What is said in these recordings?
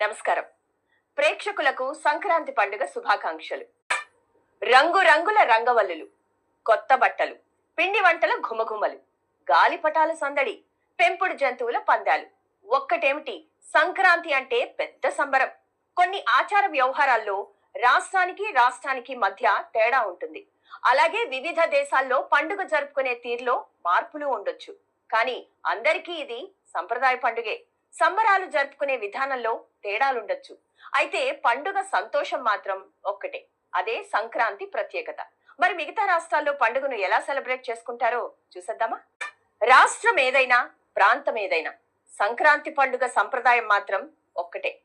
నమస్కారం. ప్రేక్షకులకు సంక్రాంతి పండుగ శుభాకాంక్షలు. రంగురంగుల రంగవల్లులు, కొత్త బట్టలు, పిండి వంటల ఘుమఘుమలు, గాలిపటాల సందడి, పెంపుడు జంతువుల పందాలు. ఒక్కటేమిటి, సంక్రాంతి అంటే పెద్ద సంబరం. కొన్ని ఆచార వ్యవహారాల్లో రాష్ట్రానికి మధ్య తేడా ఉంటుంది. అలాగే వివిధ దేశాల్లో పండుగ జరుపుకునే తీరులో మార్పులు ఉండొచ్చు. కానీ అందరికీ ఇది సంప్రదాయ పండుగే. సంబరాలు జరుపుకునే విధానంలో తేడాలుండొచ్చు. అయితే పండుగ సంతోషం మాత్రం ఒక్కటే. అదే సంక్రాంతి ప్రత్యేకత. మరి మిగతా రాష్ట్రాల్లో పండుగను ఎలా సెలబ్రేట్ చేసుకుంటారో చూసేద్దామా? రాష్ట్రం ఏదైనా, ప్రాంతం ఏదైనా, సంక్రాంతి పండుగ సంప్రదాయం మాత్రం ఒక్కటే.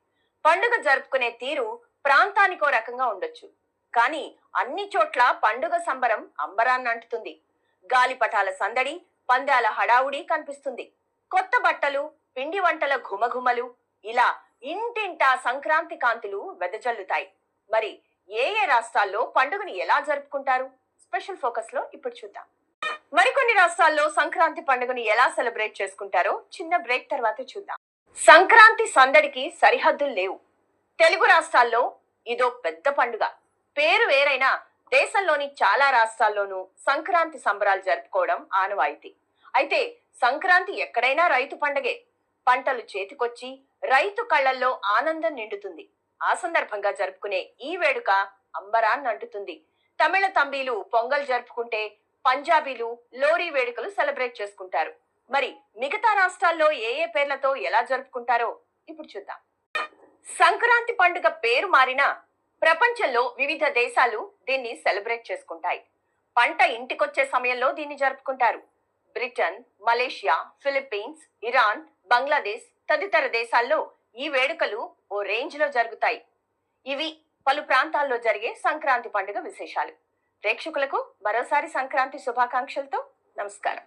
పండుగ జరుపుకునే తీరు ప్రాంతానికో రకంగా ఉండొచ్చు. కానీ అన్ని చోట్ల పండుగ సంబరం అంబరాన్ని అంటుతుంది. గాలిపటాల సందడి, పందాల హడావుడి కనిపిస్తుంది. కొత్త బట్టలు, పిండి వంటల ఘుమఘుమలు, ఇలా ఇంటింటా సంక్రాంతి కాంతులు వెదజల్లుతాయి. మరి ఏ ఏ రాష్ట్రాల్లో పండుగని ఎలా జరుపుకుంటారు? స్పెషల్ ఫోకస్ లో ఇప్పుడు చూద్దాం. మరికొన్ని రాష్ట్రాల్లో సంక్రాంతి పండుగను ఎలా సెలబ్రేట్ చేసుకుంటారో చిన్న బ్రేక్ తర్వాత చూద్దాం. సంక్రాంతి సందడికి సరిహద్దులు లేవు. తెలుగు రాష్ట్రాల్లో ఇదో పెద్ద పండుగ. పేరు వేరైనా దేశంలోని చాలా రాష్ట్రాల్లోనూ సంక్రాంతి సంబరాలు జరుపుకోవడం ఆనవాయితీ. అయితే సంక్రాంతి ఎక్కడైనా రైతు పండగే. పంటలు చేతికొచ్చి రైతు కళ్లల్లో ఆనందం నిండుతుంది. ఆ సందర్భంగా జరుపుకునే ఈ వేడుక అంబరాన్ని అంటుతుంది. తమిళ తంబీలు పొంగల్ జరుపుకుంటే, పంజాబీలు లోరీ వేడుకలు సెలబ్రేట్ చేసుకుంటారు. మరి మిగతా రాష్ట్రాల్లో ఏ ఏ పేర్లతో ఎలా జరుపుకుంటారో ఇప్పుడు చూద్దాం. సంక్రాంతి పండుగ పేరు మారినా ప్రపంచంలో వివిధ దేశాలు దీన్ని సెలబ్రేట్ చేసుకుంటాయి. పంట ఇంటికొచ్చే సమయంలో దీన్ని జరుపుకుంటారు. Britain, Malaysia, Philippines, Iran, Bangladesh తదితర దేశాల్లో ఈ వేడుకలు ఓ రేంజ్ లో జరుగుతాయి. ఇవి పలు ప్రాంతాల్లో జరిగే సంక్రాంతి పండుగ విశేషాలు. ప్రేక్షకులకు మరోసారి సంక్రాంతి శుభాకాంక్షలతో నమస్కారం.